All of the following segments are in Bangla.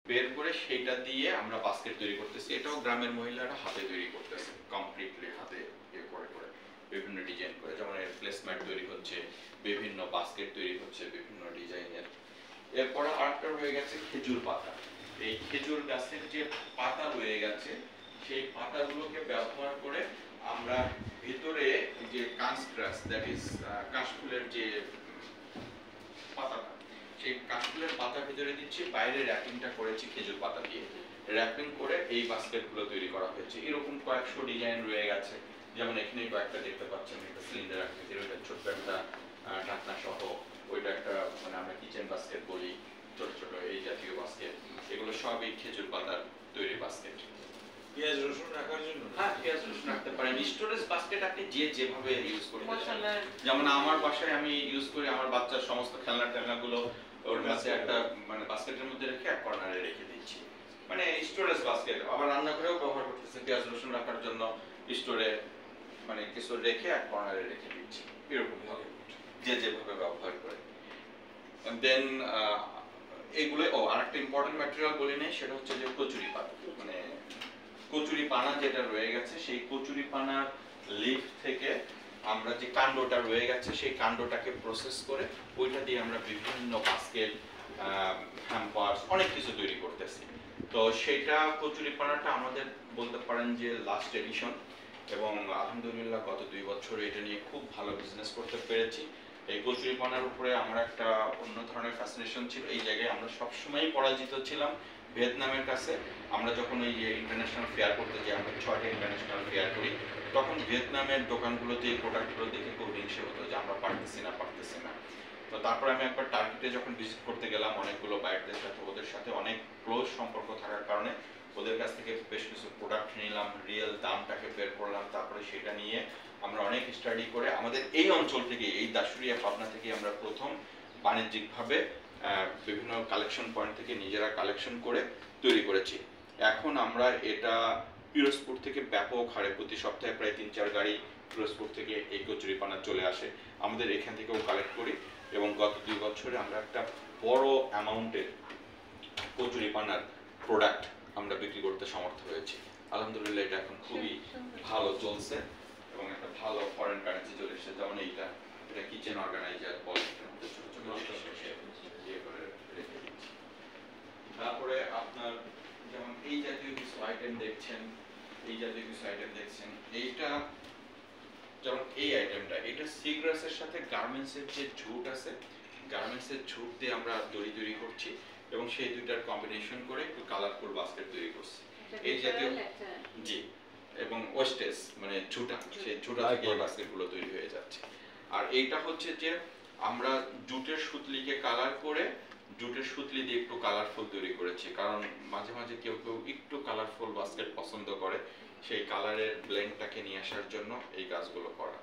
বের করে সেইটা দিয়ে আমরা বাস্কেট তৈরি করতেছি। এটাও গ্রামের মহিলারা হাতে তৈরি করতেছে, কমপ্লিটলি হাতে ইয়ে করে করে বিভিন্ন ডিজাইন করে, যেমন এর প্লেসম্যাট তৈরি হচ্ছে, বিভিন্ন বাস্কেট তৈরি হচ্ছে বিভিন্ন ডিজাইনের। এরপর আরেকটা রয়ে গেছে খেজুর পাতা। এই খেজুর গাছের যে পাতা রয়ে গেছে সেই পাতাগুলোকে ব্যবহার করে আমরা ভিতরে যে কাঁচগ্রাস, দ্যাট ইজ কাশফুলের যে পাতাটা, সেই কাশফুলের পাতা ভিতরে দিচ্ছি, বাইরে র্যাপিংটা করেছি খেজুর পাতা দিয়ে। র্যাপিং করে এই বাস্কেটগুলো তৈরি করা হয়েছে। এরকম কয়েকশো ডিজাইন রয়ে গেছে, যেমন এখানে কয়েকটা দেখতে পাচ্ছেন, একটা সিলিন্ডার আকৃতির, ওইটা ছোট্ট একটা ঢাকনা সহ, ওইটা একটা মানে আমরা কিচেন বাস্কেট বলি, ছোট ছোট এই জাতীয় বাস্কেট, এগুলো সবই খেজুর পাতার তৈরি বাস্কেট। পেঁয়াজ রসুন রাখার জন্য? হ্যাঁ, পেঁয়াজ রসুন রাখতে পারেন। স্টোরেজ বাস্কেট আপনি যে যেভাবে ইউজ করতে চান, যেমন আমার বাসায় আমি ইউজ করি আমার বাচ্চার সমস্ত খেলনা টেলনাগুলো ওর কাছে একটা মানে বাস্কেটের মধ্যে রেখে এক কর্নারে রেখে দিচ্ছি, মানে স্টোরেজ বাস্কেট। আবার রান্নাঘরেও ব্যবহার করতেছে পেঁয়াজ রসুন রাখার জন্য, স্টোরে মানে কিছু রেখে এক কর্নারে রেখে দিচ্ছি, এরকম ভাবে যে যেভাবে ব্যবহার করে। দেন এগুলো আরেকটা ইম্পর্টেন্ট ম্যাটেরিয়াল বলি নেই, সেটা হচ্ছে যে কচুরি পাতা, মানে কচুরি পানা যেটা রয়ে গেছে, সেই কচুরি পানার লিফ থেকে আমরা যে কাণ্ডটা রয়ে গেছে সেই কাণ্ডটাকে প্রসেস করে ওইটা দিয়ে আমরা বিভিন্ন বাস্কেট, হ্যাম্পার্স, অনেক কিছু তৈরি করতেছি। তো সেটা কচুরি পানাটা আমাদের বলতে পারেন যে লাস্ট এডিশন, এবং আলহামদুলিল্লাহ গত 2 বছর এটা নিয়ে খুব ভালো বিজনেস করতে পেরেছি। এই কচুরি পানার উপরে আমার একটা অন্য ধরনের ফ্যাসিনেশন ছিল। এই জায়গায় আমরা সবসময়ই পরাজিত ছিলাম ভিয়েতনামের কাছে। আমরা যখন এই ইন্টারন্যাশনাল ফেয়ার করতে যাই, আমরা 6টা ইন্টারন্যাশনাল ফেয়ার করি, তখন ভিয়েতনামের দোকানগুলোতে এই প্রোডাক্টগুলো দেখে খুব হিংসে হতো যে আমরা পারতেছি না। তো তারপর আমি একবার টার্গেটে যখন ভিজিট করতে গেলাম অনেকগুলো বাইরদের সাথে, ওদের সাথে অনেক ক্লোজ সম্পর্ক থাকার কারণে ওদের কাছ থেকে বেশ কিছু প্রোডাক্ট নিলাম, রিয়েল দামটাকে বের করলাম, তারপরে সেটা নিয়ে আমরা অনেক স্টাডি করে আমাদের এই অঞ্চল থেকে, এই দাসুরিয়া পাবনা থেকে আমরা প্রথম বাণিজ্যিকভাবে বিভিন্ন কালেকশন পয়েন্ট থেকে নিজেরা কালেকশন করে তৈরি করেছি। এখন আমরা এটা পিরোজপুর থেকে ব্যাপক হারে প্রতি সপ্তাহে প্রায় 3-4 গাড়ি পিরোজপুর থেকে এই কচুরি পানা চলে আসে, আমাদের এখান থেকেও কালেক্ট করি, এবং গত 2 বছরে আমরা একটা বড় অ্যামাউন্টের কচুরি পানার প্রোডাক্ট আমরা বিক্রি করতে সমর্থ হয়েছি। আলহামদুলিল্লাহ এটা এখন খুবই ভালো চলছে এবং একটা ভালো ফরেন কারেন্সি চলে এসেছে। যেমন এটা কিচেন অর্গানাইজার বলে, তারপরে আপনার যেমন এই জাতীয় কিছু আইটেম দেখছেন, এইটা যেমন এই আইটেমটা, এটা সিগ্রাসের সাথে গার্মেন্টসের যে ঝুট আছে, গার্মেন্টসের ঝুট দিয়ে আমরা দড়ি তৈরি করছি এবং সেই দুইটার কম্বিনেশন করে একটু কালারফুল বাস্কেট তৈরি করছি। এই জাতীয় জি, এবং ওয়েস্টেজ মানে ঝুটা, সেই ঝুটা থেকে এই বাস্কেটগুলো তৈরি হয়ে যাচ্ছে। আর এইটা হচ্ছে যে আমরা জুটের সুতলিকে কালার করে জুটের সুতলি দিয়ে একটু কালারফুল তৈরি করেছি, কারণ মাঝে মাঝে কেউ একটু কালারফুল বাস্কেট পছন্দ করে, সেই কালারের ব্লেন্ডটাকে নিয়ে আসার জন্য এই কাজগুলো করা।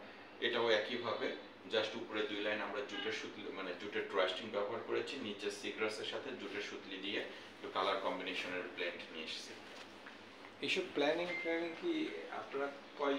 এটাও একইভাবে জাস্ট উপরে 2 লাইন আমরা জুটের সুতলি মানে জুটের ট্রাস্টিং ব্যবহার করেছি, নিচে সিগ্রাসের সাথে জুটের সুতলি দিয়ে একটু কালার কম্বিনেশনের ব্লেন্ড নিয়ে এসেছি। এইসব প্ল্যানিং কি আপনারা কয়